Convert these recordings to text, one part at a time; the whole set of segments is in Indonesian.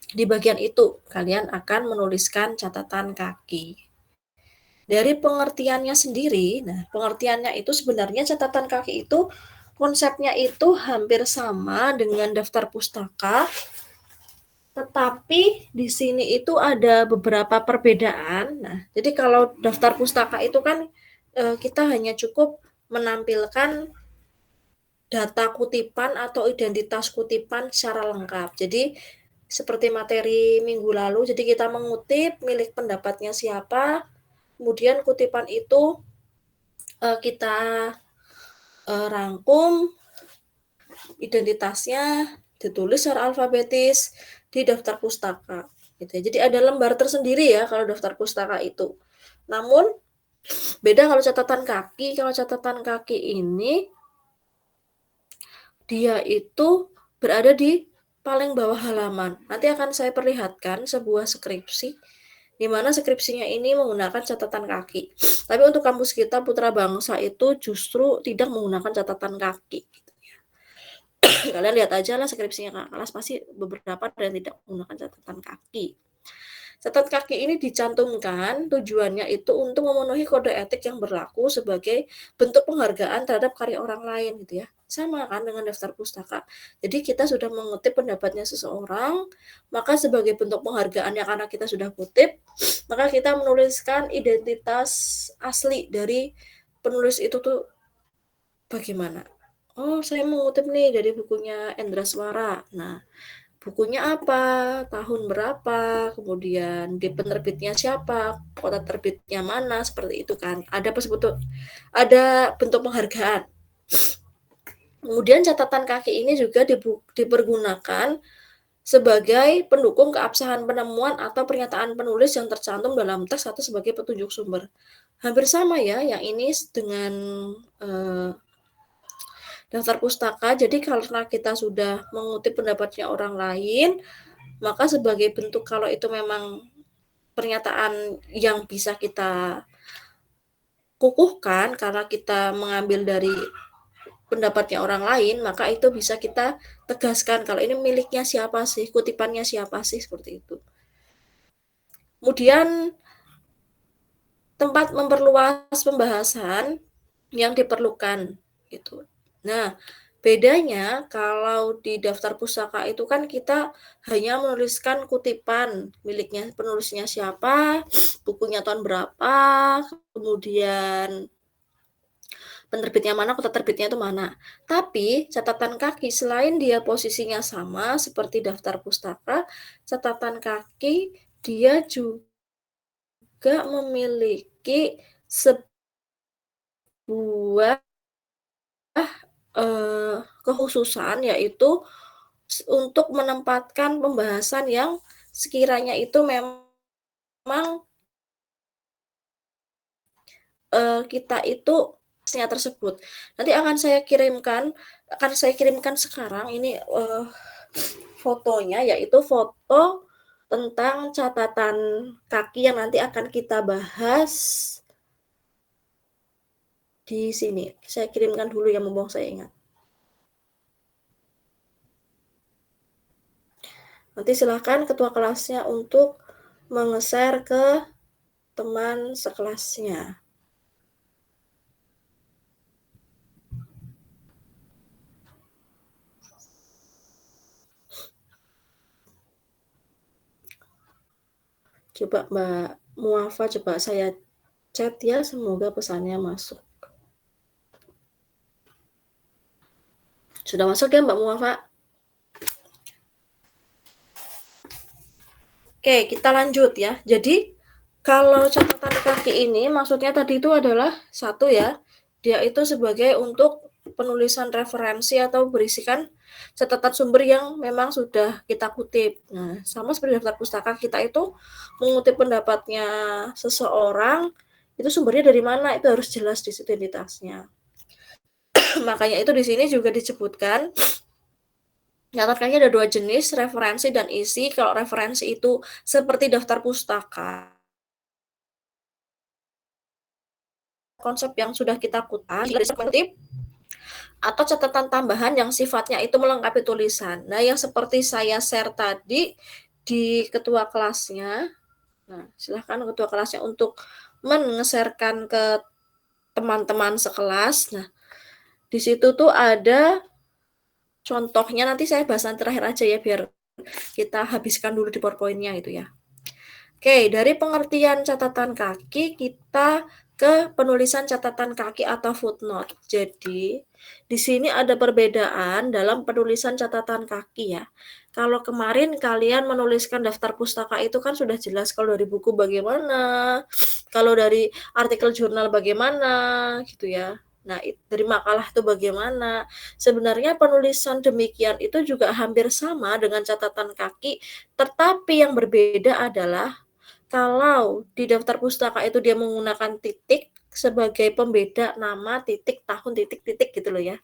Di bagian itu kalian akan menuliskan catatan kaki. Dari pengertiannya sendiri, nah pengertiannya itu sebenarnya catatan kaki itu konsepnya itu hampir sama dengan daftar pustaka, tetapi di sini itu ada beberapa perbedaan. Nah, jadi kalau daftar pustaka itu kan kita hanya cukup menampilkan data kutipan atau identitas kutipan secara lengkap. Jadi seperti materi minggu lalu, jadi kita mengutip milik pendapatnya siapa, kemudian kutipan itu kita rangkum identitasnya, ditulis secara alfabetis di daftar pustaka. Gitu ya. Jadi ada lembar tersendiri ya kalau daftar pustaka itu. Namun beda kalau catatan kaki. Kalau catatan kaki ini dia itu berada di paling bawah halaman. Nanti akan saya perlihatkan sebuah skripsi di mana skripsinya ini menggunakan catatan kaki. Tapi untuk kampus kita Putra Bangsa itu justru tidak menggunakan catatan kaki. Kalian lihat aja lah skripsinya Kak Kelas, pasti beberapa ada yang tidak menggunakan catatan kaki. Catatan kaki ini dicantumkan tujuannya itu untuk memenuhi kode etik yang berlaku sebagai bentuk penghargaan terhadap karya orang lain gitu ya. Sama kan dengan daftar pustaka. Jadi kita sudah mengutip pendapatnya seseorang, maka sebagai bentuk penghargaannya karena kita sudah kutip, maka kita menuliskan identitas asli dari penulis itu tuh bagaimana. Oh, saya mengutip nih dari bukunya Endra Swara. Nah, bukunya apa, tahun berapa, kemudian di penerbitnya siapa, kota terbitnya mana, seperti itu kan. Ada bentuk penghargaan. Kemudian catatan kaki ini juga dipergunakan sebagai pendukung keabsahan penemuan atau pernyataan penulis yang tercantum dalam teks atau sebagai petunjuk sumber. Hampir sama ya, yang ini dengan daftar pustaka. Jadi karena kita sudah mengutip pendapatnya orang lain, maka sebagai bentuk kalau itu memang pernyataan yang bisa kita kukuhkan karena kita mengambil dari pendapatnya orang lain, maka itu bisa kita tegaskan kalau ini miliknya siapa sih, kutipannya siapa sih, seperti itu. Kemudian tempat memperluas pembahasan yang diperlukan gitu. Nah, bedanya kalau di daftar pustaka itu kan kita hanya menuliskan kutipan miliknya, penulisnya siapa, bukunya tahun berapa, kemudian penerbitnya mana, kota terbitnya itu mana. Tapi catatan kaki selain dia posisinya sama seperti daftar pustaka, catatan kaki dia juga memiliki sebuah kekhususan, yaitu untuk menempatkan pembahasan yang sekiranya itu memang kita itu tersebut. Nanti akan saya kirimkan sekarang ini fotonya, yaitu foto tentang catatan kaki yang nanti akan kita bahas di sini. Saya kirimkan dulu ya, mumpung saya ingat. Nanti silahkan ketua kelasnya untuk menge-share ke teman sekelasnya. Coba Mbak Muafa, coba saya chat ya, semoga pesannya masuk. Sudah masuk ya Mbak Muafa? Oke, kita lanjut ya. Jadi kalau catatan kaki ini maksudnya tadi itu adalah satu ya, dia itu sebagai untuk penulisan referensi atau berisikan catatan sumber yang memang sudah kita kutip. Nah, sama seperti daftar pustaka, kita itu mengutip pendapatnya seseorang, itu sumbernya dari mana, itu harus jelas di situ identitasnya. Makanya itu di sini juga disebutkan catatannya ada 2 jenis, referensi dan isi. Kalau referensi itu seperti daftar pustaka, konsep yang sudah kita kutip, atau catatan tambahan yang sifatnya itu melengkapi tulisan. Nah, yang seperti saya share tadi, di ketua kelasnya. Nah, silahkan ketua kelasnya untuk men-share-kan ke teman-teman sekelas. Nah, di situ tuh ada contohnya, nanti saya bahasan terakhir aja ya, biar kita habiskan dulu di PowerPoint-nya gitu ya. Oke, dari pengertian catatan kaki kita ke penulisan catatan kaki atau footnote. Jadi, di sini ada perbedaan dalam penulisan catatan kaki ya. Kalau kemarin kalian menuliskan daftar pustaka itu kan sudah jelas, kalau dari buku bagaimana, kalau dari artikel jurnal bagaimana gitu ya. Nah, dari makalah itu bagaimana. Sebenarnya penulisan demikian itu juga hampir sama dengan catatan kaki, tetapi yang berbeda adalah kalau di daftar pustaka itu dia menggunakan titik sebagai pembeda nama, titik, tahun, titik, titik gitu loh ya.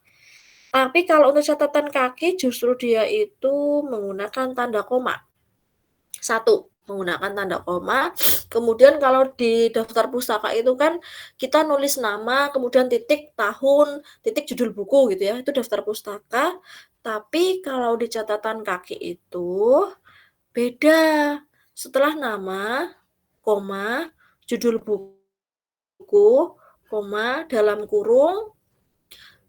Tapi kalau untuk catatan kaki justru dia itu menggunakan tanda koma. Satu, menggunakan tanda koma. Kemudian kalau di daftar pustaka itu kan kita nulis nama, kemudian titik, tahun, titik, judul buku gitu ya. Itu daftar pustaka. Tapi kalau di catatan kaki itu beda. Setelah nama, koma, judul buku, koma, dalam kurung,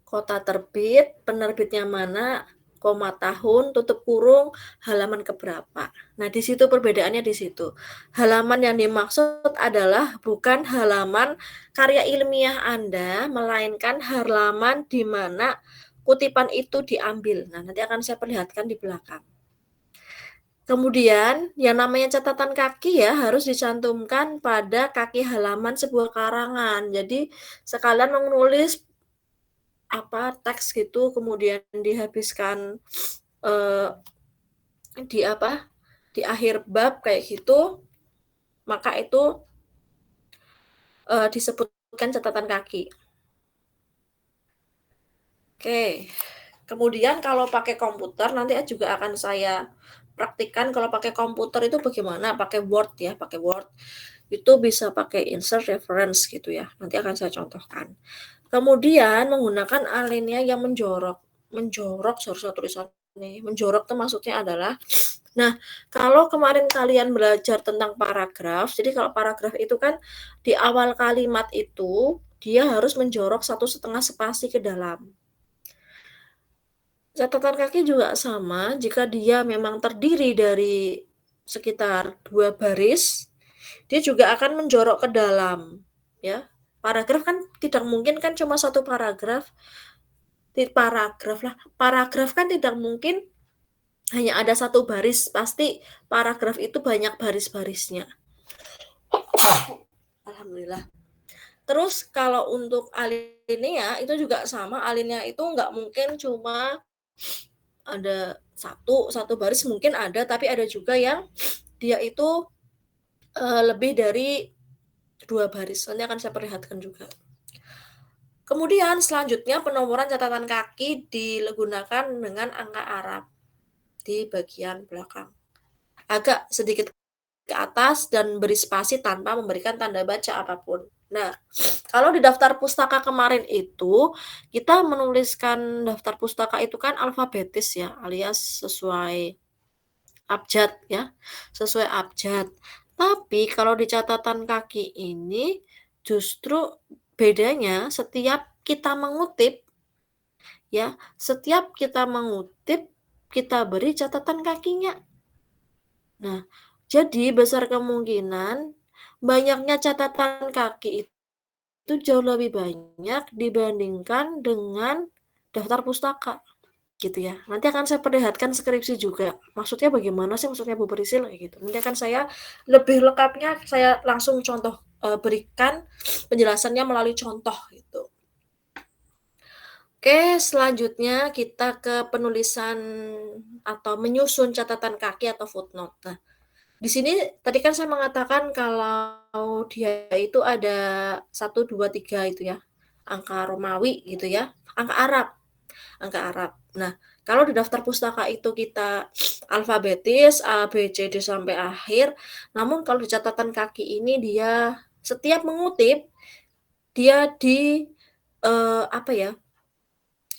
kota terbit, penerbitnya mana, koma, tahun, tutup kurung, halaman keberapa. Nah, di situ perbedaannya di situ. Halaman yang dimaksud adalah bukan halaman karya ilmiah Anda, melainkan halaman di mana kutipan itu diambil. Nah, nanti akan saya perlihatkan di belakang. Kemudian, yang namanya catatan kaki ya harus dicantumkan pada kaki halaman sebuah karangan. Jadi, sekalian menulis teks gitu, kemudian dihabiskan di di akhir bab kayak gitu, maka itu disebutkan catatan kaki. Oke. Kemudian kalau pakai komputer nanti juga akan saya praktikkan kalau pakai komputer itu bagaimana, pakai Word ya, pakai Word. Itu bisa pakai insert reference gitu ya, nanti akan saya contohkan. Kemudian menggunakan alinea yang menjorok. Menjorok, seharusnya tulisan nih, menjorok itu maksudnya adalah, nah kalau kemarin kalian belajar tentang paragraf, jadi kalau paragraf itu kan di awal kalimat itu, dia harus menjorok 1,5 spasi ke dalam. Catatan kaki juga sama, jika dia memang terdiri dari sekitar 2 baris, dia juga akan menjorok ke dalam, ya. Paragraf kan tidak mungkin kan cuma 1 paragraf, paragraf kan tidak mungkin hanya ada 1 baris, pasti paragraf itu banyak baris-barisnya. Alhamdulillah. Terus kalau untuk alinea itu juga sama, alinea itu nggak mungkin cuma ada satu baris, mungkin ada, tapi ada juga yang dia itu lebih dari 2 baris. Nanti akan saya perlihatkan juga. Kemudian selanjutnya penomoran catatan kaki digunakan dengan angka Arab di bagian belakang. Agak sedikit ke atas dan beri spasi tanpa memberikan tanda baca apapun. Nah, kalau di daftar pustaka kemarin itu, kita menuliskan daftar pustaka itu kan alfabetis ya, alias sesuai abjad ya, sesuai abjad. Tapi kalau di catatan kaki ini justru bedanya setiap kita mengutip ya, setiap kita mengutip kita beri catatan kakinya. Nah, jadi besar kemungkinan banyaknya catatan kaki itu jauh lebih banyak dibandingkan dengan daftar pustaka. Gitu ya. Nanti akan saya perlihatkan skripsi juga. Maksudnya bagaimana sih maksudnya Bu Prisil kayak gitu. Nanti akan saya lebih lengkapnya saya langsung contoh berikan penjelasannya melalui contoh gitu. Oke, selanjutnya kita ke penulisan atau menyusun catatan kaki atau footnote. Nah, di sini tadi kan saya mengatakan kalau dia itu ada 1, 2, 3 itu ya. Angka Romawi gitu ya. Angka Arab. Angka Arab. Nah, kalau di daftar pustaka itu kita alfabetis A, B, C, D sampai akhir, namun kalau di catatan kaki ini dia setiap mengutip dia apa ya,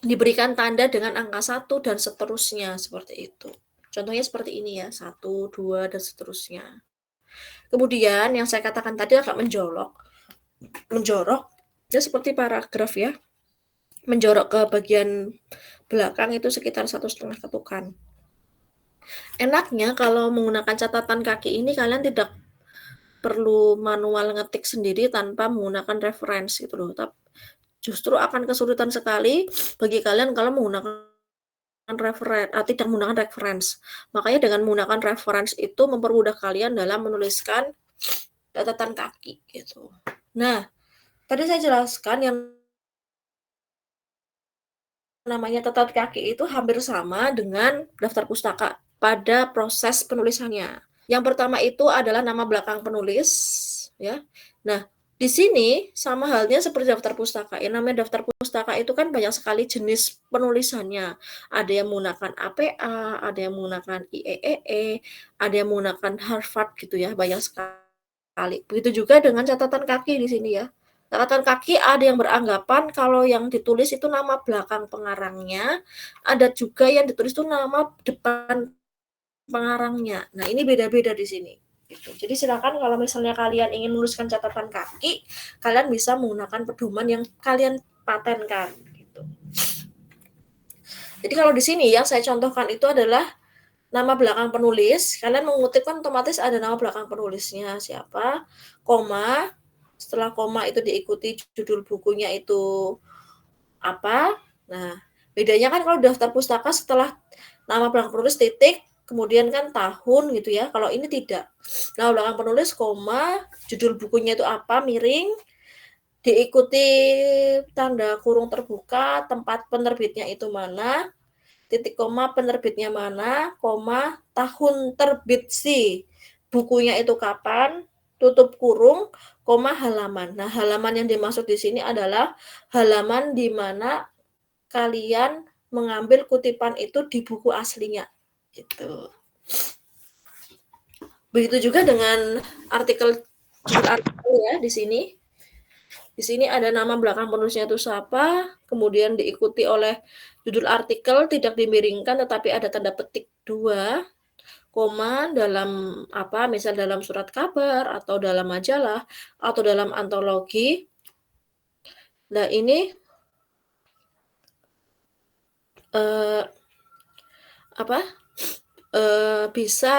diberikan tanda dengan angka 1 dan seterusnya seperti itu. Contohnya seperti ini ya, 1, 2, dan seterusnya. Kemudian yang saya katakan tadi agak menjorok, ya seperti paragraf ya, menjorok ke bagian belakang itu sekitar 1,5 ketukan. Enaknya kalau menggunakan catatan kaki ini kalian tidak perlu manual ngetik sendiri tanpa menggunakan referensi gitu loh. Justru akan kesulitan sekali bagi kalian kalau menggunakan tidak menggunakan reference. Makanya dengan menggunakan reference itu mempermudah kalian dalam menuliskan catatan kaki gitu. Nah, tadi saya jelaskan yang namanya catatan kaki itu hampir sama dengan daftar pustaka pada proses penulisannya. Yang pertama itu adalah nama belakang penulis, ya. Nah, di sini sama halnya seperti daftar pustaka. Yang namanya daftar pustaka itu kan banyak sekali jenis penulisannya. Ada yang menggunakan APA, ada yang menggunakan IEEE, ada yang menggunakan Harvard gitu ya, banyak sekali. Begitu juga dengan catatan kaki di sini ya. Catatan kaki ada yang beranggapan kalau yang ditulis itu nama belakang pengarangnya, ada juga yang ditulis itu nama depan pengarangnya. Nah, ini beda-beda di sini. Gitu. Jadi silakan kalau misalnya kalian ingin menuliskan catatan kaki, kalian bisa menggunakan pedoman yang kalian patenkan. Gitu. Jadi kalau di sini yang saya contohkan itu adalah nama belakang penulis. Kalian mengutip kan otomatis ada nama belakang penulisnya siapa, koma. Setelah koma itu diikuti judul bukunya itu apa. Nah, bedanya kan kalau daftar pustaka setelah nama belakang penulis titik, kemudian kan tahun gitu ya. Kalau ini tidak. Nama belakang penulis, koma, judul bukunya itu apa, miring, diikuti tanda kurung terbuka, tempat penerbitnya itu mana, titik koma penerbitnya mana, koma, tahun terbit si bukunya itu kapan, tutup kurung, koma, halaman. Nah, halaman yang dimaksud di sini adalah halaman di mana kalian mengambil kutipan itu di buku aslinya. Gitu. Begitu juga dengan artikel ya di sini. Di sini ada nama belakang penulisnya itu siapa, kemudian diikuti oleh judul artikel tidak dimiringkan tetapi ada tanda petik 2, koma dalam apa, misal dalam surat kabar atau dalam majalah atau dalam antologi. Nah, ini bisa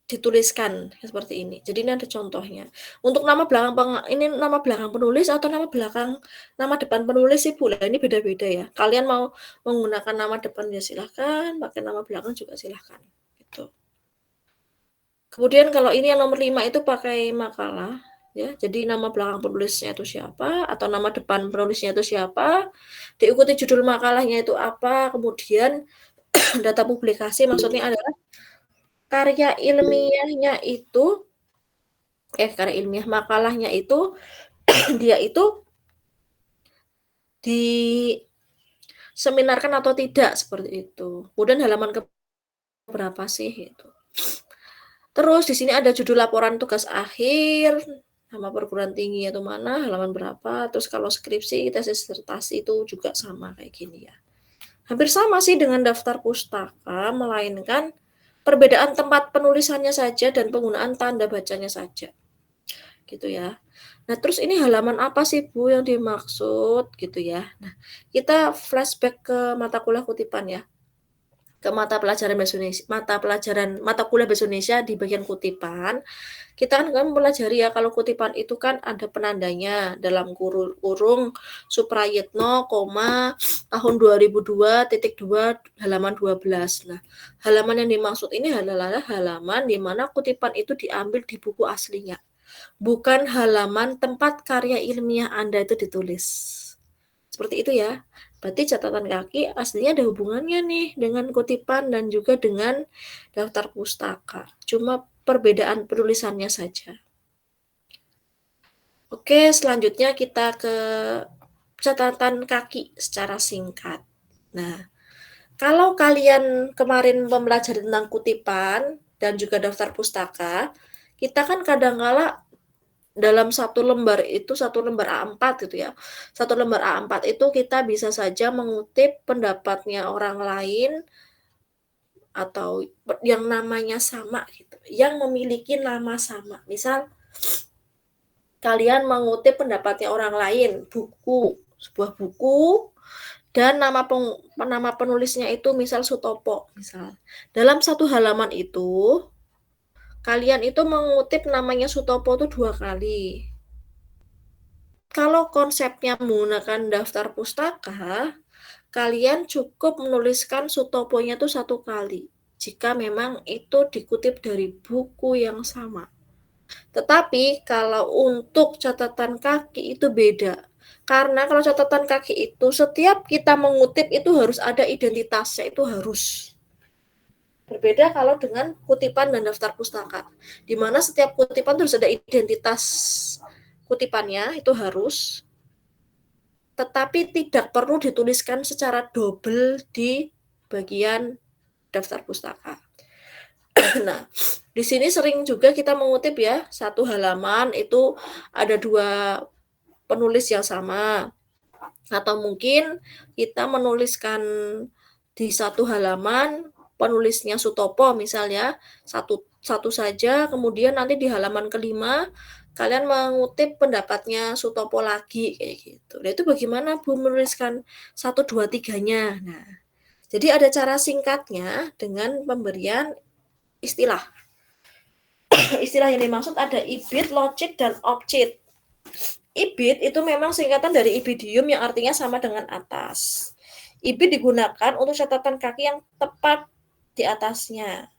dituliskan seperti ini. Jadi ini ada contohnya. Untuk nama belakang ini nama belakang penulis atau nama depan penulis sih boleh. Ini beda-beda ya. Kalian mau menggunakan nama depan ya silahkan, pakai nama belakang juga silahkan. Gitu. Kemudian kalau ini yang nomor 5 itu pakai makalah ya. Jadi nama belakang penulisnya itu siapa atau nama depan penulisnya itu siapa, diikuti judul makalahnya itu apa, kemudian data publikasi maksudnya adalah karya ilmiahnya itu karya ilmiah makalahnya itu dia itu diseminarkan atau tidak seperti itu. Kemudian halaman ke berapa sih itu. Terus di sini ada judul laporan tugas akhir, nama perguruan tinggi itu mana, halaman berapa. Terus kalau skripsi, tesis disertasi itu juga sama kayak gini ya. Hampir sama sih dengan daftar pustaka, melainkan perbedaan tempat penulisannya saja dan penggunaan tanda bacanya saja. Gitu ya. Nah, terus ini halaman apa sih Bu yang dimaksud gitu ya. Nah, kita flashback ke mata kuliah kutipan ya. Ke mata pelajaran bahasa Indonesia di bagian kutipan. Kita kan mempelajari ya kalau kutipan itu kan ada penandanya dalam kurung Suprayitno, tahun 2002.2 halaman 12. Nah, halaman yang dimaksud ini adalah halaman di mana kutipan itu diambil di buku aslinya. Bukan halaman tempat karya ilmiah Anda itu ditulis. Seperti itu ya. Berarti catatan kaki aslinya ada hubungannya nih dengan kutipan dan juga dengan daftar pustaka. Cuma perbedaan penulisannya saja. Oke, selanjutnya kita ke catatan kaki secara singkat. Nah, kalau kalian kemarin mempelajari tentang kutipan dan juga daftar pustaka, kita kan kadang-kala dalam satu lembar A4 gitu ya. Satu lembar A4 itu kita bisa saja mengutip pendapatnya orang lain atau yang namanya sama gitu, yang memiliki nama sama. Misal kalian mengutip pendapatnya orang lain, sebuah buku dan nama penulisnya itu misal Sutopo misal. Dalam satu halaman itu kalian itu mengutip namanya Sutopo itu 2 kali. Kalau konsepnya menggunakan daftar pustaka, kalian cukup menuliskan Sutoponya itu 1 kali, jika memang itu dikutip dari buku yang sama. Tetapi kalau untuk catatan kaki itu beda. Karena kalau catatan kaki itu setiap kita mengutip itu harus ada identitasnya, itu harus. Berbeda kalau dengan kutipan dan daftar pustaka, di mana setiap kutipan harus ada identitas kutipannya, itu harus. Tetapi tidak perlu dituliskan secara double di bagian daftar pustaka. Nah, di sini sering juga kita mengutip ya, 1 halaman itu ada 2 penulis yang sama. Atau mungkin kita menuliskan di 1 halaman penulisnya Sutopo misalnya, satu saja, kemudian nanti di halaman ke-5 kalian mengutip pendapatnya Sutopo lagi, kayak gitu. Nah, itu bagaimana Bu menuliskan 1, 2, 3-nya? Nah, jadi ada cara singkatnya dengan pemberian istilah. Istilah yang dimaksud ada ibid, locit, dan opcit. Ibid itu memang singkatan dari ibidium yang artinya sama dengan atas. Ibid digunakan untuk catatan kaki yang tepat di atasnya.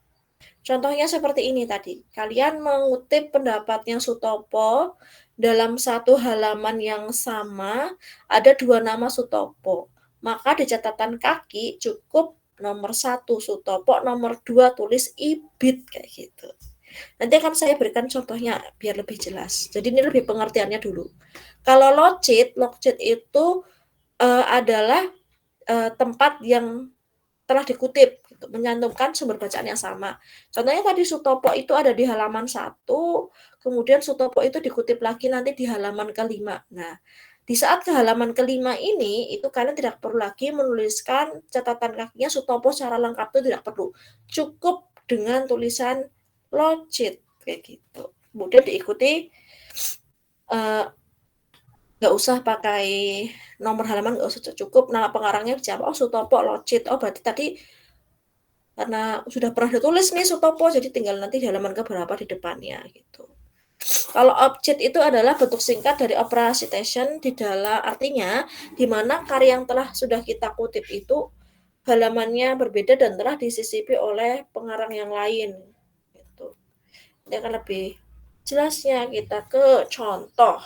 Contohnya seperti ini tadi. Kalian mengutip pendapatnya Sutopo dalam 1 halaman yang sama, ada 2 nama Sutopo. Maka di catatan kaki cukup nomor 1 Sutopo, nomor 2 tulis ibid kayak gitu. Nanti akan saya berikan contohnya biar lebih jelas. Jadi ini lebih pengertiannya dulu. Kalau locit itu adalah tempat yang telah dikutip, gitu, menyantumkan sumber bacaan yang sama. Contohnya tadi Sutopo itu ada di halaman 1, kemudian Sutopo itu dikutip lagi nanti di halaman ke-5. Nah, di saat ke halaman ke-5 ini, itu kalian tidak perlu lagi menuliskan catatan kakinya Sutopo secara lengkap, itu tidak perlu. Cukup dengan tulisan locit kayak gitu. Kemudian diikuti nggak usah pakai nomor halaman, nggak usah, cukup nama pengarangnya siapa, oh Sutopo locit, oh berarti tadi karena sudah pernah ditulis nih Sutopo, jadi tinggal nanti di halaman keberapa di depannya gitu. Kalau opcit itu adalah bentuk singkat dari opera citation, di dalam artinya di mana karya yang telah sudah kita kutip itu halamannya berbeda dan telah disisipi oleh pengarang yang lain gitu. Ini akan lebih jelasnya kita ke contoh.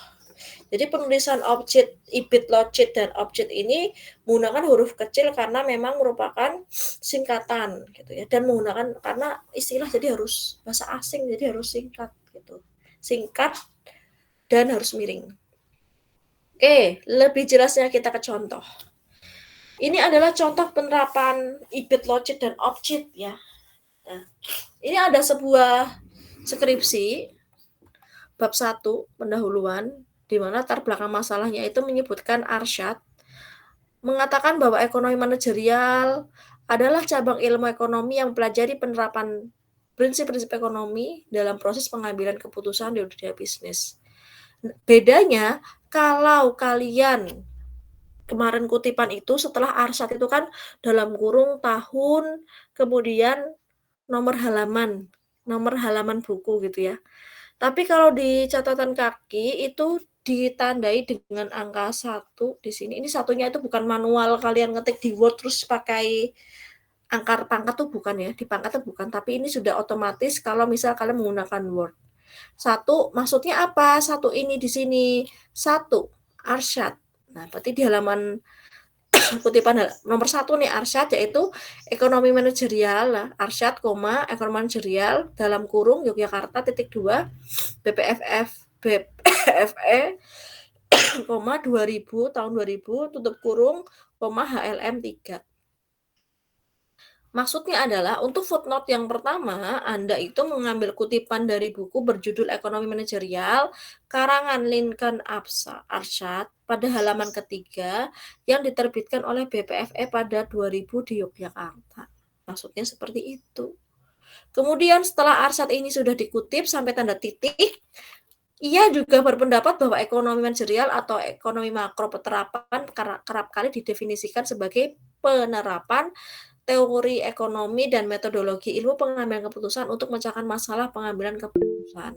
Jadi penulisan objek, ibid, locit, dan objek ini menggunakan huruf kecil karena memang merupakan singkatan gitu ya, dan menggunakan karena istilah jadi harus bahasa asing, jadi harus singkat gitu. Singkat dan harus miring. Oke, lebih jelasnya kita ke contoh. Ini adalah contoh penerapan ibid, locit, dan objek ya. Nah, ini ada sebuah skripsi bab 1 pendahuluan, di mana latar belakang masalahnya itu menyebutkan Arsyad mengatakan bahwa ekonomi manajerial adalah cabang ilmu ekonomi yang mempelajari penerapan prinsip-prinsip ekonomi dalam proses pengambilan keputusan di dunia bisnis. Bedanya, kalau kalian kemarin kutipan itu setelah Arsyad itu kan dalam kurung tahun, kemudian nomor halaman buku gitu ya. Tapi kalau di catatan kaki itu ditandai dengan angka 1 di sini. Ini satunya itu bukan manual kalian ngetik di Word terus pakai angka pangkat tuh bukan ya, di pangkat tuh bukan, tapi ini sudah otomatis kalau misal kalian menggunakan Word. 1 maksudnya apa? 1 ini di sini. 1 Arsyad. Nah, berarti di halaman kutipan nomor 1 nih Arsyad yaitu ekonomi manajerial, Arsyad, ekonomi manajerial dalam kurung Yogyakarta titik 2 BPFE 2000 tahun 2000 tutup kurung HLM 3. Maksudnya adalah untuk footnote yang pertama, Anda itu mengambil kutipan dari buku berjudul Ekonomi Manajerial karangan Lincoln Arsyad pada halaman ketiga yang diterbitkan oleh BPFE pada 2000 di Yogyakarta. Maksudnya seperti itu. Kemudian setelah arsyad ini sudah dikutip sampai tanda titik, ia juga berpendapat bahwa ekonomi manajerial atau ekonomi makro penerapan kerap kali didefinisikan sebagai penerapan teori ekonomi dan metodologi ilmu pengambilan keputusan untuk memecahkan masalah pengambilan keputusan.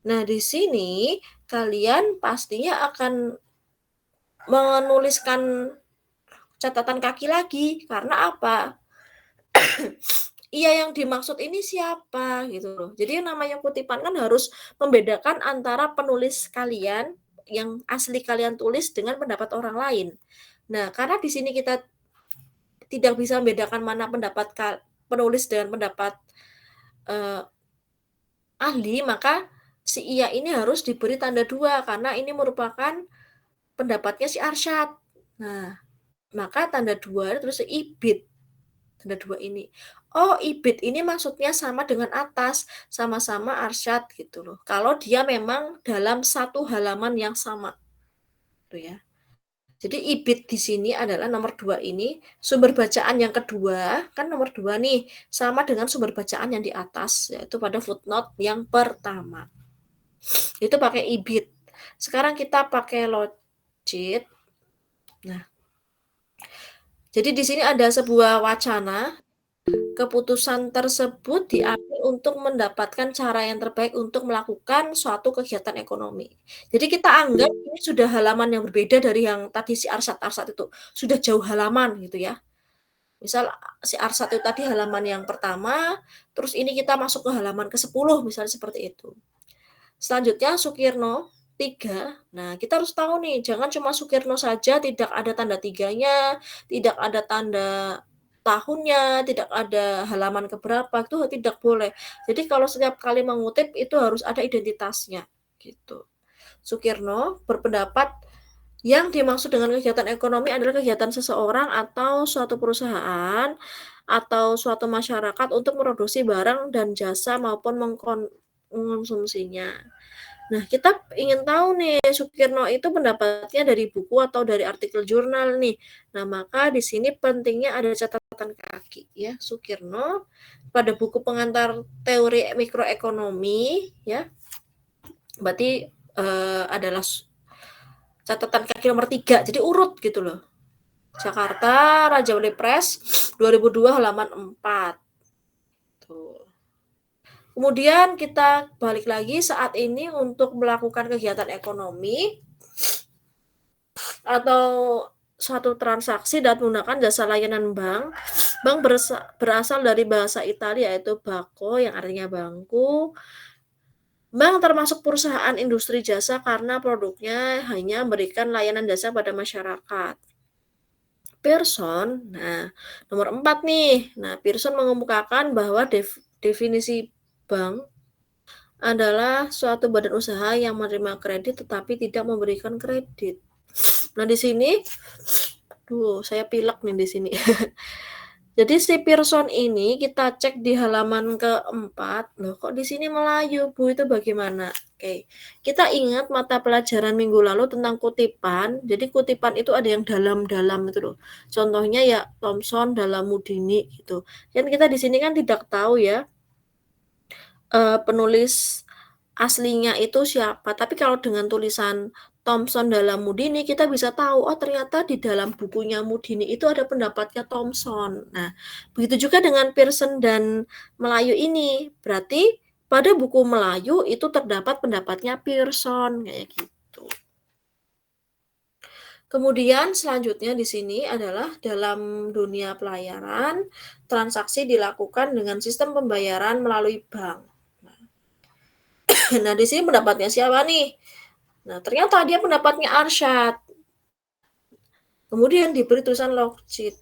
Nah, di sini kalian pastinya akan menuliskan catatan kaki lagi. Karena apa? Iya, yang dimaksud ini siapa gitu loh. Jadi yang namanya kutipan kan harus membedakan antara penulis kalian yang asli kalian tulis dengan pendapat orang lain. Nah, karena di sini kita tidak bisa membedakan mana pendapat penulis dengan pendapat ahli, maka si iya ini harus diberi tanda 2 karena ini merupakan pendapatnya si Arsyad. Nah, maka tanda 2 terus ibid. Tanda 2 ini. Oh, ibid ini maksudnya sama dengan atas, sama-sama Arsyad gitu loh. Kalau dia memang dalam satu halaman yang sama. Tuh ya. Jadi ibid di sini adalah nomor 2 ini, sumber bacaan yang kedua, kan nomor 2 nih, sama dengan sumber bacaan yang di atas, yaitu pada footnote yang pertama. Itu pakai ibid. Sekarang kita pakai logit. Nah, jadi di sini ada sebuah wacana, keputusan tersebut diambil untuk mendapatkan cara yang terbaik untuk melakukan suatu kegiatan ekonomi. Jadi kita anggap ini sudah halaman yang berbeda dari yang tadi si Arsyad itu, sudah jauh halaman gitu ya. Misal si Arsyad itu tadi halaman yang pertama, terus ini kita masuk ke halaman ke-10 misalnya seperti itu. Selanjutnya Sukirno 3. Nah, kita harus tahu nih, jangan cuma Sukirno saja, tidak ada tanda 3-nya, tidak ada tanda tahunnya, tidak ada halaman keberapa, itu tidak boleh. Jadi kalau setiap kali mengutip itu harus ada identitasnya, gitu. Sukirno berpendapat yang dimaksud dengan kegiatan ekonomi adalah kegiatan seseorang atau suatu perusahaan atau suatu masyarakat untuk memproduksi barang dan jasa maupun mengkonsumsinya. Nah, kita ingin tahu nih, Sukirno itu pendapatnya dari buku atau dari artikel jurnal nih. Nah, maka di sini pentingnya ada catatan kaki ya. Sukirno pada buku pengantar teori mikroekonomi ya. Berarti adalah catatan kaki nomor 3. Jadi urut gitu loh. Jakarta, Raja Wali Press 2002 halaman 4. Tuh. Kemudian kita balik lagi saat ini untuk melakukan kegiatan ekonomi atau suatu transaksi dan menggunakan jasa layanan bank. Bank berasal dari bahasa Italia yaitu bako yang artinya bangku. Bank termasuk perusahaan industri jasa karena produknya hanya memberikan layanan jasa pada masyarakat. Pearson, nah nomor 4 nih. Nah, Pearson mengemukakan bahwa definisi bank adalah suatu badan usaha yang menerima kredit tetapi tidak memberikan kredit. Nah, di sini saya pilek nih di sini. Jadi si Pearson ini kita cek di halaman ke-4, loh kok di sini Melayu, Bu, itu bagaimana? Oke. Kita ingat mata pelajaran minggu lalu tentang kutipan. Jadi kutipan itu ada yang dalam-dalam itu loh. Contohnya ya Thomson, Dalamudini gitu. Dan kita di sini kan tidak tahu ya penulis aslinya itu siapa. Tapi kalau dengan tulisan Thomson Dalamudini kita bisa tahu, oh ternyata di dalam bukunya Mudini itu ada pendapatnya Thomson. Nah, begitu juga dengan Pearson dan Melayu ini. Berarti pada buku Melayu itu terdapat pendapatnya Pearson kayak gitu. Kemudian selanjutnya di sini adalah dalam dunia pelayaran, transaksi dilakukan dengan sistem pembayaran melalui bank. Nah, di sini pendapatnya siapa nih? Nah, ternyata dia pendapatnya Arsyad. Kemudian diberi tulisan logit.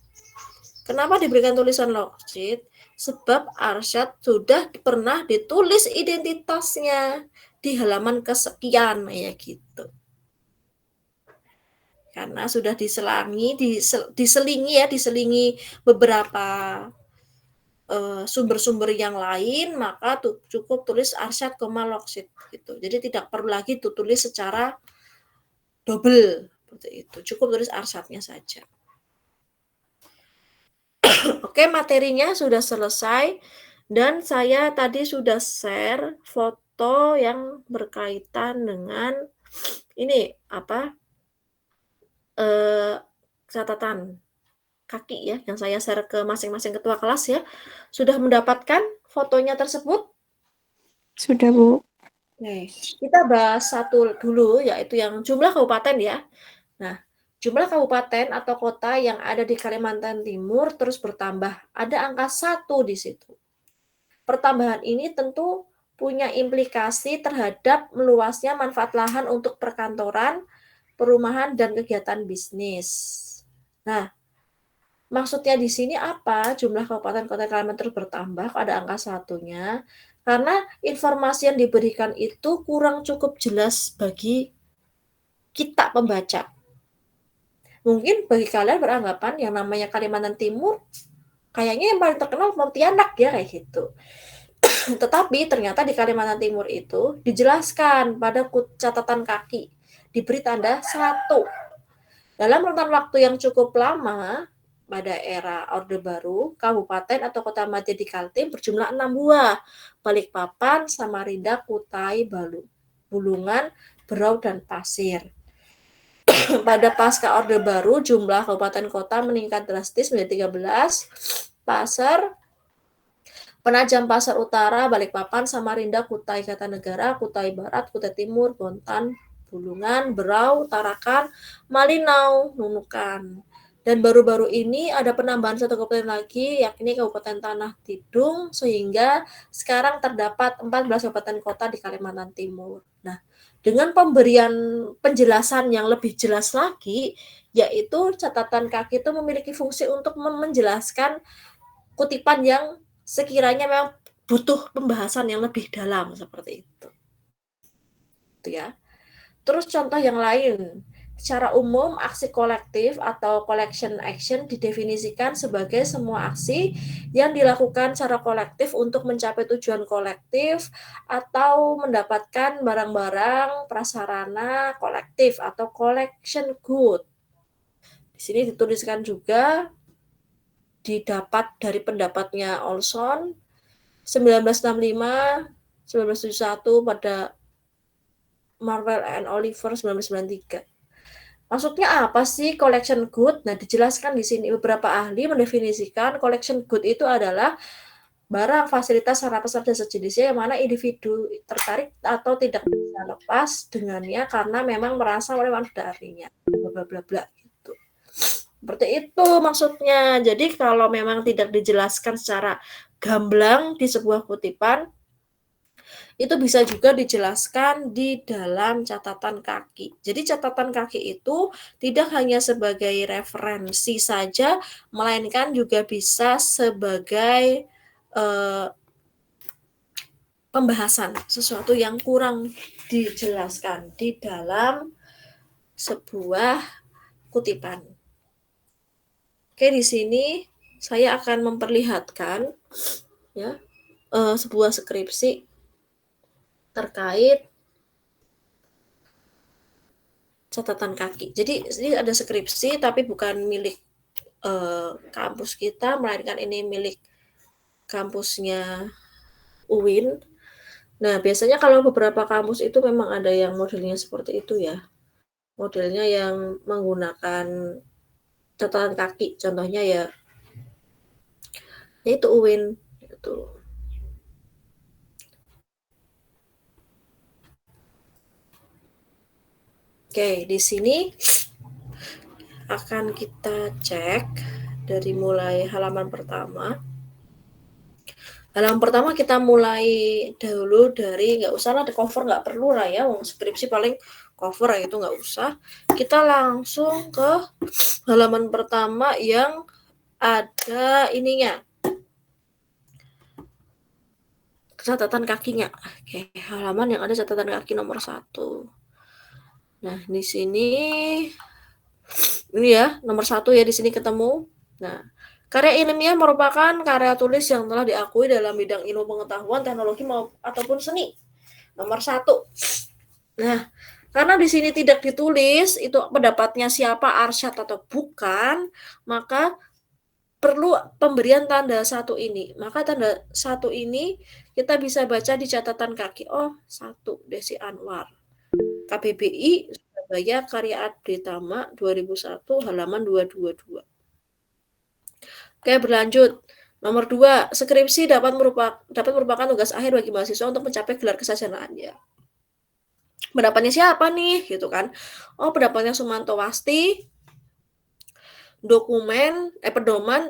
Kenapa diberikan tulisan logit? Sebab Arsyad sudah pernah ditulis identitasnya di halaman kesekian ya gitu. Karena sudah diselingi beberapa sumber-sumber yang lain, maka cukup tulis Arsyad, logit gitu. Jadi tidak perlu lagi tulis secara double seperti itu. Cukup tulis Arsyadnya saja. Oke, materinya sudah selesai dan saya tadi sudah share foto yang berkaitan dengan ini, apa, eee, catatan kaki ya, yang saya share ke masing-masing ketua kelas ya. Sudah mendapatkan fotonya tersebut? Sudah, Bu. Oke, kita bahas satu dulu, yaitu yang jumlah kabupaten ya. Nah, jumlah kabupaten atau kota yang ada di Kalimantan Timur terus bertambah. Ada angka 1 di situ. Pertambahan ini tentu punya implikasi terhadap meluasnya manfaat lahan untuk perkantoran, perumahan, dan kegiatan bisnis. Nah, maksudnya di sini apa? Jumlah kabupaten kota Kalimantan terus bertambah, ada angka 1-nya, karena informasi yang diberikan itu kurang cukup jelas bagi kita pembaca. Mungkin bagi kalian beranggapan yang namanya Kalimantan Timur, kayaknya yang paling terkenal Pontianak ya, kayak gitu. Tetapi ternyata di Kalimantan Timur itu dijelaskan pada catatan kaki, diberi tanda 1. Dalam rentan waktu yang cukup lama, pada era Orde Baru, kabupaten atau kota madya di Kaltim berjumlah 6 buah. Balikpapan, Samarinda, Kutai, Bulungan, Berau, dan Pasir. Pada pasca Orde Baru, jumlah kabupaten kota meningkat drastis menjadi 13. Pasar, Penajam Pasar Utara, Balikpapan, Samarinda, Kutai Kartanegara, Kutai Barat, Kutai Timur, Bontan, Bulungan, Berau, Tarakan, Malinau, Nunukan. Dan baru-baru ini ada penambahan 1 kabupaten lagi, yakni Kabupaten Tanah Tidung, sehingga sekarang terdapat 14 kabupaten kota di Kalimantan Timur. Nah, dengan pemberian penjelasan yang lebih jelas lagi, yaitu catatan kaki itu memiliki fungsi untuk menjelaskan kutipan yang sekiranya memang butuh pembahasan yang lebih dalam seperti itu. Itu ya. Terus contoh yang lain, secara umum aksi kolektif atau collection action didefinisikan sebagai semua aksi yang dilakukan secara kolektif untuk mencapai tujuan kolektif atau mendapatkan barang-barang prasarana kolektif atau collection good. Di sini dituliskan juga didapat dari pendapatnya Olson 1965, 1971 pada Marvel and Oliver 1993. Maksudnya apa sih collection good? Nah, dijelaskan di sini beberapa ahli mendefinisikan collection good itu adalah barang, fasilitas, sarana dan sejenisnya yang mana individu tertarik atau tidak bisa lepas dengannya karena memang merasa memang darinya. Bla bla bla gitu. Seperti itu maksudnya. Jadi kalau memang tidak dijelaskan secara gamblang di sebuah kutipan, itu bisa juga dijelaskan di dalam catatan kaki. Jadi catatan kaki itu tidak hanya sebagai referensi saja, melainkan juga bisa sebagai pembahasan sesuatu yang kurang dijelaskan di dalam sebuah kutipan. Oke, di sini saya akan memperlihatkan ya sebuah skripsi terkait catatan kaki. Jadi ini ada skripsi tapi bukan milik kampus kita, melainkan ini milik kampusnya UIN. Nah, biasanya kalau beberapa kampus itu memang ada yang modelnya seperti itu ya. Modelnya yang menggunakan catatan kaki. Contohnya ya itu UIN itu. Oke, di sini akan kita cek dari mulai halaman pertama. Halaman pertama kita mulai dahulu dari, nggak usah lah, cover nggak perlu lah ya, skripsi paling cover itu nggak usah. Kita langsung ke halaman pertama yang ada ininya, catatan kakinya. Oke, halaman yang ada catatan kaki nomor 1. Nah, di sini ini ya, nomor 1 ya, di sini ketemu. Nah, karya ilmiah merupakan karya tulis yang telah diakui dalam bidang ilmu pengetahuan, teknologi ataupun seni. Nomor 1. Nah, karena di sini tidak ditulis itu pendapatnya siapa, Arsyad atau bukan, maka perlu pemberian tanda 1 ini. Maka tanda 1 ini kita bisa baca di catatan kaki. Oh, 1 Desi Anwar. KBBI Surabaya Karya Aditama 2001 halaman 222. Oke, berlanjut. Nomor 2, skripsi dapat merupakan tugas akhir bagi mahasiswa untuk mencapai gelar kesarjanaannya. Pendapatnya siapa nih? Gitu kan. Oh, pendapatnya Sumanto Wasti. Pedoman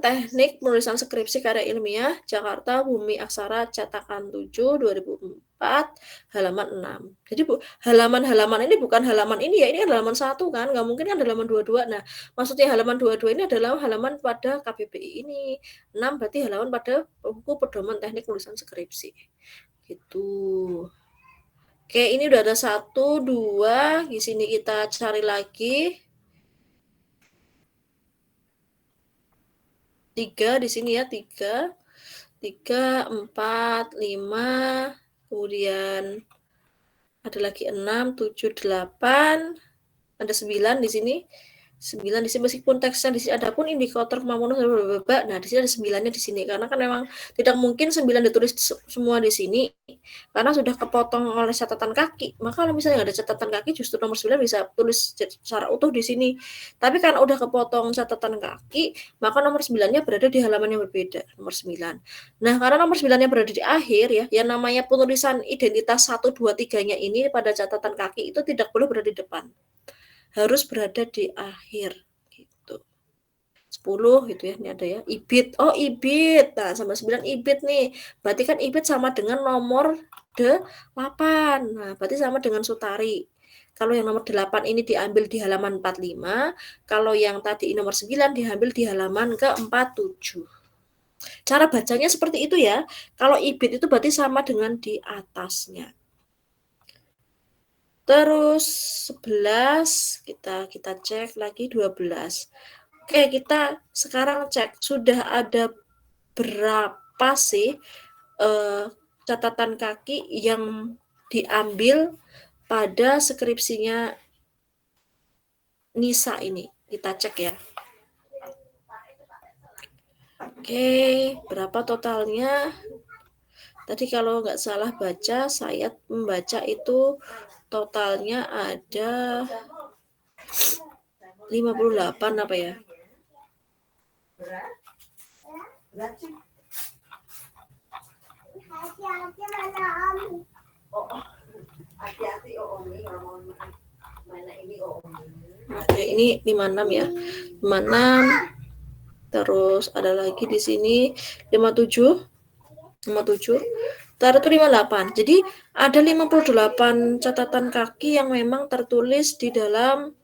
Teknik Penulisan Skripsi Karya Ilmiah Jakarta Bumi Aksara Cetakan 7 2004 halaman 6. Jadi halaman-halaman ini bukan halaman ini ya, ini halaman 1 kan, nggak mungkin kan halaman 22. Nah, maksudnya halaman 22 ini adalah halaman pada KBBI ini. 6 berarti halaman pada buku Pedoman Teknik Penulisan Skripsi. Gitu. Oke, ini udah ada 1, 2, di sini kita cari lagi. 3 di sini ya, 3, 4, 5, kemudian ada lagi 6, 7, 8, ada 9 di sini. 9 di sini meskipun teksnya di sini ada pun indikator kemampuan nah di sini ada 9-nya di sini karena kan memang tidak mungkin 9 ditulis semua di sini karena sudah kepotong oleh catatan kaki. Maka kalau misalnya nggak ada catatan kaki justru nomor 9 bisa tulis secara utuh di sini. Tapi karena udah kepotong catatan kaki, maka nomor 9-nya berada di halaman yang berbeda, nomor 9. Nah, karena nomor 9-nya berada di akhir ya, yang namanya penulisan identitas 1 2 3-nya ini pada catatan kaki itu tidak boleh berada di depan. Harus berada di akhir gitu. 10 gitu ya, ini ada ya, IBIT. Oh, IBIT. Nah, sama 9 IBIT nih. Berarti kan IBIT sama dengan nomor 8. Nah, berarti sama dengan Sutari. Kalau yang nomor 8 ini diambil di halaman 45, kalau yang tadi nomor 9 diambil di halaman ke-47. Cara bacanya seperti itu ya. Kalau IBIT itu berarti sama dengan di atasnya. Terus 11 kita cek lagi 12. Oke, kita sekarang cek sudah ada berapa sih catatan kaki yang diambil pada skripsinya Nisa ini. Kita cek ya. Oke, berapa totalnya? Tadi kalau nggak salah baca, saya membaca itu totalnya ada 58 apa ya? Oke, ini 56 ya. 56. Terus ada lagi di sini 57. 57. Taruh itu 58. Jadi ada 58 catatan kaki yang memang tertulis di dalam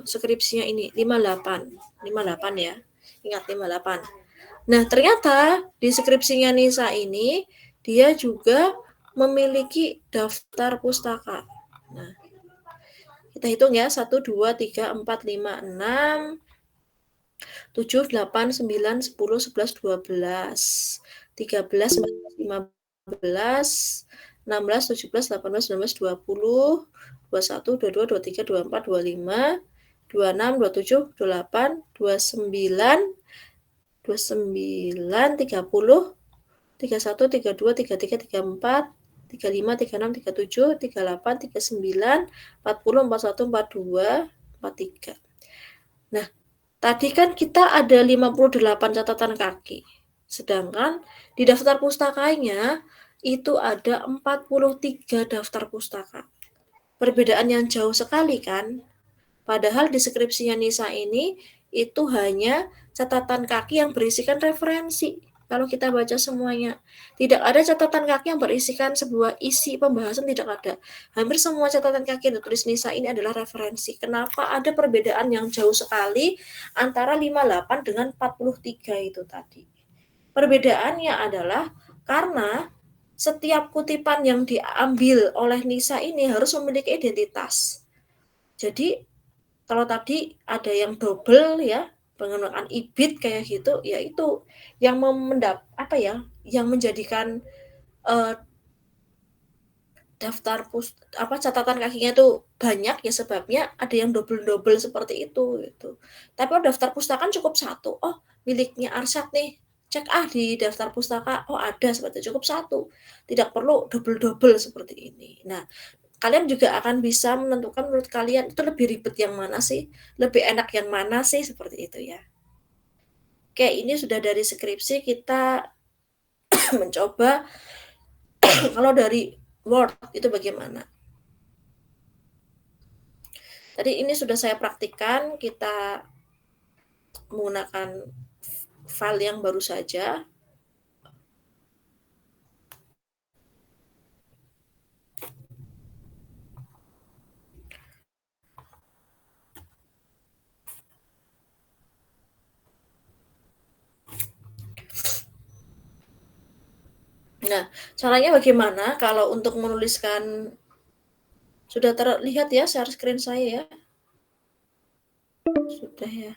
skripsinya ini. 58 ya. Ingat 58. Nah, ternyata di skripsinya Nisa ini dia juga memiliki daftar pustaka. Nah, kita hitung ya, 1, 2, 3, 4, 5, 6, 7, 8, 9, 10, 11, 12, 13, 14, 15, 16, 17, 18, 19, 20, 21, 22, 23, 24, 25, 26, 27, 28, 29, 29, 30, 31, 32, 33, 34, 35, 36, 37, 38, 39, 40, 41, 42, 43. Nah, tadi kan kita ada 58 catatan kaki. Sedangkan di daftar pustakanya itu ada 43 daftar pustaka. Perbedaan yang jauh sekali kan? Padahal di skripsinya Nisa ini itu hanya catatan kaki yang berisikan referensi. Kalau kita baca semuanya, tidak ada catatan kaki yang berisikan sebuah isi pembahasan, tidak ada. Hampir semua catatan kaki yang ditulis Nisa ini adalah referensi. Kenapa ada perbedaan yang jauh sekali antara 58 dengan 43 itu tadi? Perbedaannya adalah karena setiap kutipan yang diambil oleh Nisa ini harus memiliki identitas. Jadi kalau tadi ada yang double ya, penggunaan IBIT kayak gitu, ya itu yang yang menjadikan daftar catatan kakinya tuh banyak ya sebabnya ada yang double seperti itu gitu. Tapi kalau daftar pustaka kan cukup 1. Oh, miliknya Arsyad nih. Cek di daftar pustaka. Oh, ada seperti cukup 1. Tidak perlu double seperti ini. Nah, kalian juga akan bisa menentukan menurut kalian itu lebih ribet yang mana sih? Lebih enak yang mana sih? Seperti itu ya. Oke, ini sudah dari skripsi kita mencoba kalau dari Word itu bagaimana? Tadi ini sudah saya praktikkan, kita menggunakan file yang baru saja. Nah, caranya bagaimana kalau untuk menuliskan, sudah terlihat ya share screen saya ya? Sudah ya.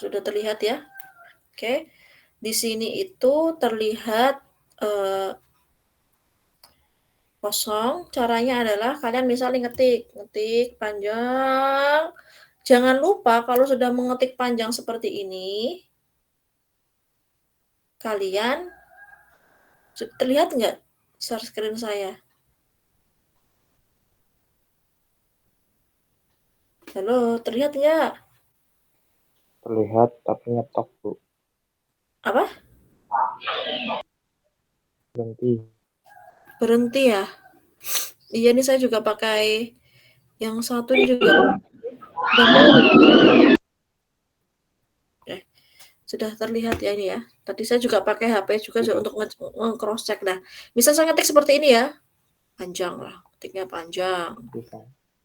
Sudah terlihat ya? Oke. Di sini itu terlihat kosong. Caranya adalah kalian misalnya ngetik panjang. Jangan lupa kalau sudah mengetik panjang seperti ini, kalian terlihat nggak share screen saya? Halo, terlihat nggak? Terlihat tapi ngetok, Bu. Apa? Berhenti ya? Iya, nih saya juga pakai yang satu ini juga sudah terlihat ya ini ya. Tadi saya juga pakai HP juga untuk cross check. Nah, misal saya ngetik seperti ini ya, panjang lah, ketiknya panjang.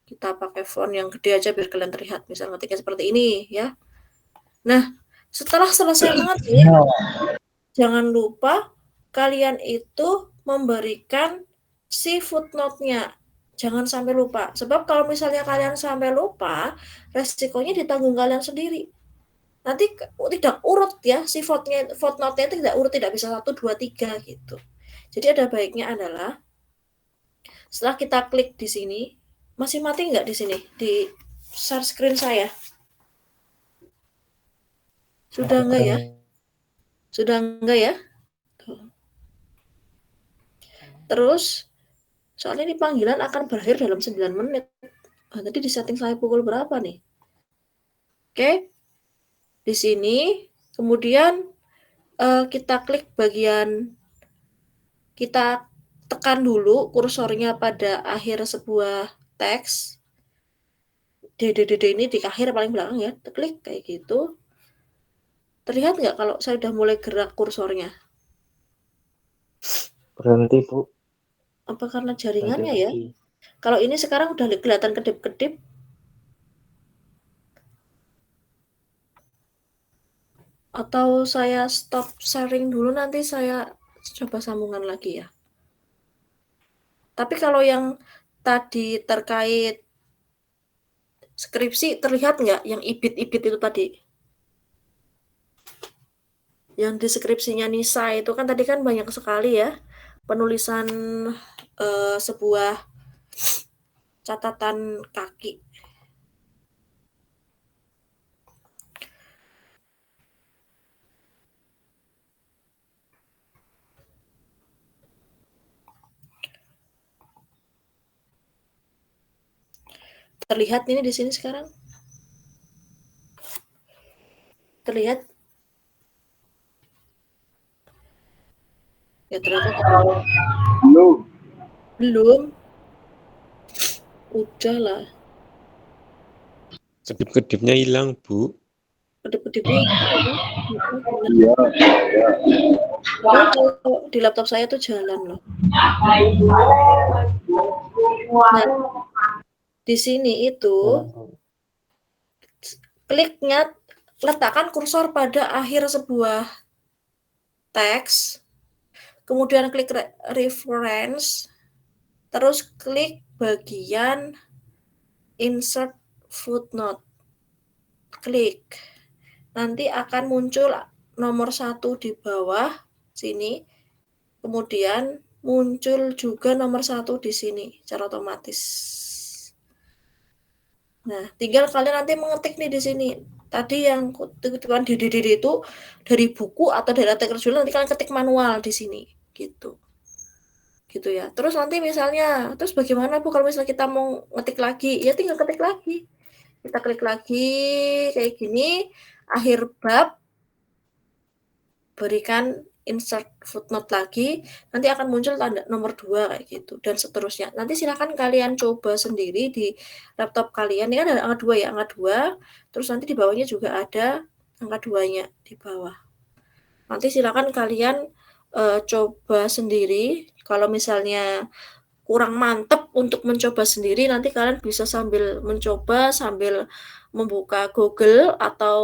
Kita pakai font yang gede aja biar kalian terlihat. Misal ngetiknya seperti ini ya. Nah, setelah selesai mengetik, jangan lupa kalian itu memberikan si footnote-nya. Jangan sampai lupa. Sebab kalau misalnya kalian sampai lupa, resikonya ditanggung kalian sendiri. Nanti tidak urut ya, si footnote-nya itu tidak urut, tidak bisa 1, 2, 3 gitu. Jadi ada baiknya adalah setelah kita klik di sini, masih mati nggak di sini? Di share screen saya. Sudah enggak ya? Sudah enggak ya? Tuh. Terus, soalnya ini panggilan akan berakhir dalam 9 menit. Tadi di setting saya pukul berapa nih? Oke. Di sini, kemudian kita klik bagian, kita tekan dulu kursornya pada akhir sebuah teks. DDDD ini di akhir paling belakang ya. Klik kayak gitu. Terlihat nggak kalau saya udah mulai gerak kursornya? Berhenti, Bu. Apa karena jaringannya ya? Berhenti. Kalau ini sekarang udah kelihatan kedip-kedip. Atau saya stop sharing dulu, nanti saya coba sambungan lagi ya. Tapi kalau yang tadi terkait skripsi, terlihat nggak yang ibit-ibit itu tadi? Yang di skripsinya Nisa itu kan tadi kan banyak sekali ya penulisan sebuah catatan kaki. Terlihat ini di sini sekarang? Terlihat? Ya ternyata belum. Udah lah. Kedip-kedipnya hilang, Bu. Kedip-kedipnya Iya. kalau di laptop saya tuh jalan loh. Nah, di sini itu kliknya, letakkan kursor pada akhir sebuah teks, kemudian klik reference, terus klik bagian insert footnote. Klik. Nanti akan muncul nomor 1 di bawah sini. Kemudian muncul juga nomor 1 di sini secara otomatis. Nah, tinggal kalian nanti mengetik nih di sini. Tadi yang kutipan DDD itu dari buku atau dari artikel jurnal, nanti kalian ketik manual di sini, gitu. Gitu ya. Terus nanti misalnya, terus bagaimana Bu kalau misalnya kita mau ngetik lagi? Ya tinggal ketik lagi. Kita klik lagi kayak gini, akhir bab, berikan insert footnote lagi, nanti akan muncul tanda nomor 2 kayak gitu dan seterusnya. Nanti silakan kalian coba sendiri di laptop kalian. Ini kan ada angka 2 ya, angka 2. Terus nanti di bawahnya juga ada angka 2-nya di bawah. Nanti silakan kalian coba sendiri. Kalau misalnya kurang mantep untuk mencoba sendiri, nanti kalian bisa sambil mencoba sambil membuka Google atau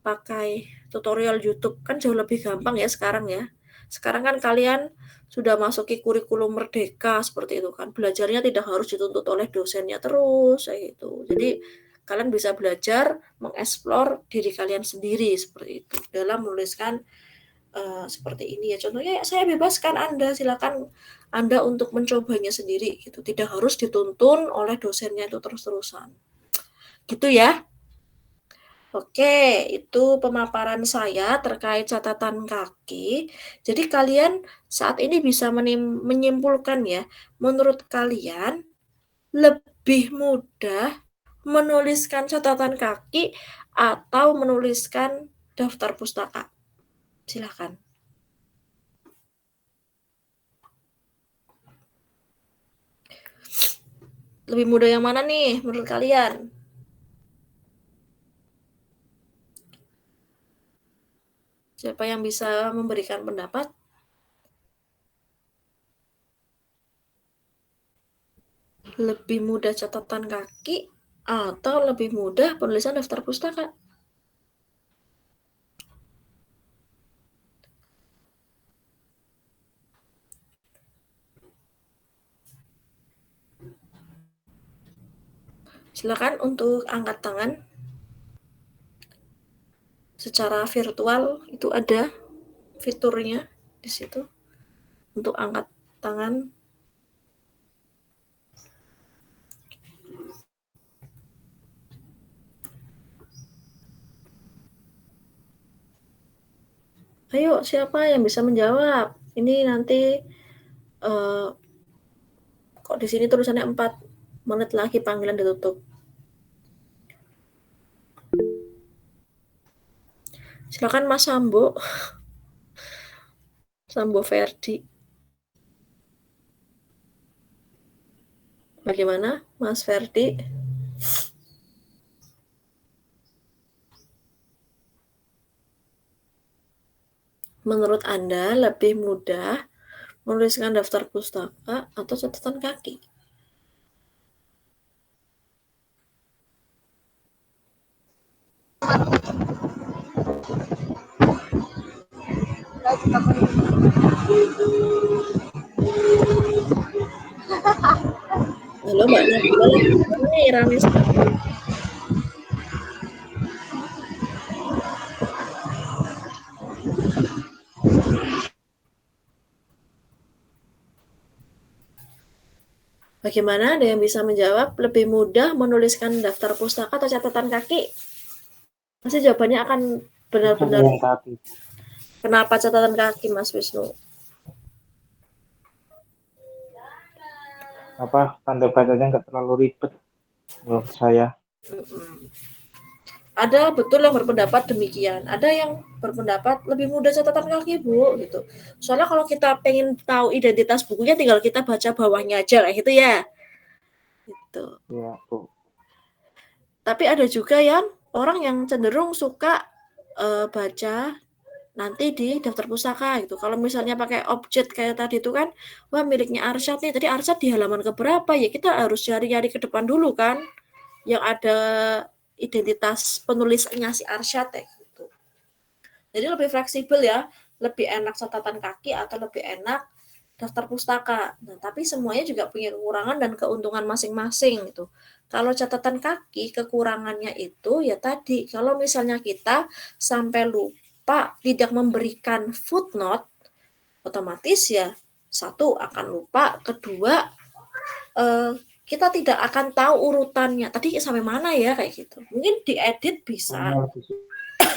pakai tutorial YouTube, kan jauh lebih gampang ya sekarang ya. Sekarang kan kalian sudah masuki kurikulum merdeka seperti itu kan. Belajarnya tidak harus dituntut oleh dosennya terus kayak gitu. Jadi kalian bisa belajar mengeksplor diri kalian sendiri seperti itu dalam menuliskan seperti ini ya. Contohnya saya bebaskan Anda, silakan Anda untuk mencobanya sendiri gitu. Tidak harus dituntun oleh dosennya itu terus-terusan. Gitu ya. Oke, itu pemaparan saya terkait catatan kaki. Jadi kalian saat ini bisa menyimpulkan ya, menurut kalian lebih mudah menuliskan catatan kaki atau menuliskan daftar pustaka? Silakan. Lebih mudah yang mana nih menurut kalian? Siapa yang bisa memberikan pendapat? Lebih mudah catatan kaki atau lebih mudah penulisan daftar pustaka? Silakan untuk angkat tangan. Secara virtual itu ada fiturnya di situ untuk angkat tangan. Ayo, siapa yang bisa menjawab? Ini nanti kok di sini tulisannya 4 menit lagi panggilan ditutup. Silakan Mas Sambo. Sambo Ferdi. Bagaimana Mas Ferdi? Menurut Anda lebih mudah menuliskan daftar pustaka atau catatan kaki? Halo Mbak Nabila, lagi di mana nih? Rame sekali. Bagaimana? Ada yang bisa menjawab? Lebih mudah menuliskan daftar pustaka atau catatan kaki? Pasti jawabannya akan benar-benar. Kenapa catatan kaki, Mas Wisnu? Apa tanda bacanya nggak terlalu ribet menurut saya. Ada betul yang berpendapat demikian. Ada yang berpendapat lebih mudah catatan kaki, Bu, gitu. Soalnya kalau kita pengen tahu identitas bukunya, tinggal kita baca bawahnya aja kayak gitu ya. Gitu. Iya, Bu. Tapi ada juga yang orang yang cenderung suka baca nanti di daftar pustaka gitu. Kalau misalnya pakai objek kayak tadi itu kan, wah miliknya Arsyad nih. Tadi Arsyad di halaman keberapa ya? Kita harus cari-cari ke depan dulu kan, yang ada identitas penulisnya si Arsyad ya gitu. Jadi lebih fleksibel ya, lebih enak catatan kaki atau lebih enak daftar pustaka. Nah, tapi semuanya juga punya kekurangan dan keuntungan masing-masing gitu. Kalau catatan kaki kekurangannya itu ya tadi, kalau misalnya kita sampai lupa tidak memberikan footnote, otomatis ya Satu, akan lupa. Kedua, kita tidak akan tahu urutannya. Tadi sampai mana ya kayak gitu. Mungkin diedit bisa.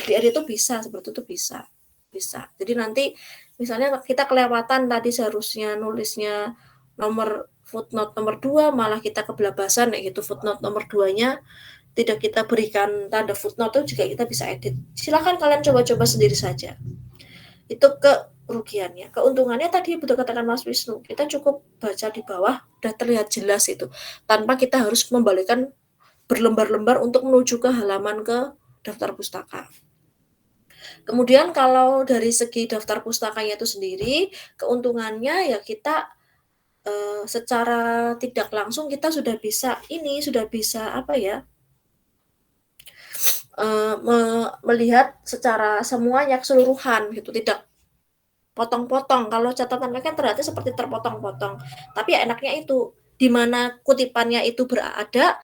Diedit itu bisa, seperti itu bisa. Jadi nanti misalnya kita kelewatan tadi seharusnya nulisnya footnote nomor 2, malah kita kebelabasan kayak gitu. Footnote nomor 2-nya tidak kita berikan tanda footnote itu juga kita bisa edit. Silakan kalian coba-coba sendiri saja. Itu kerugiannya. Keuntungannya tadi betul katakan Mas Wisnu, kita cukup baca di bawah udah terlihat jelas itu, tanpa kita harus membalikkan berlembar-lembar untuk menuju ke halaman ke daftar pustaka. Kemudian kalau dari segi daftar pustakanya itu sendiri, keuntungannya ya kita secara tidak langsung kita sudah bisa melihat secara semuanya keseluruhan gitu, tidak potong-potong. Kalau catatan kan terlihatnya seperti terpotong-potong, tapi enaknya itu di mana kutipannya itu berada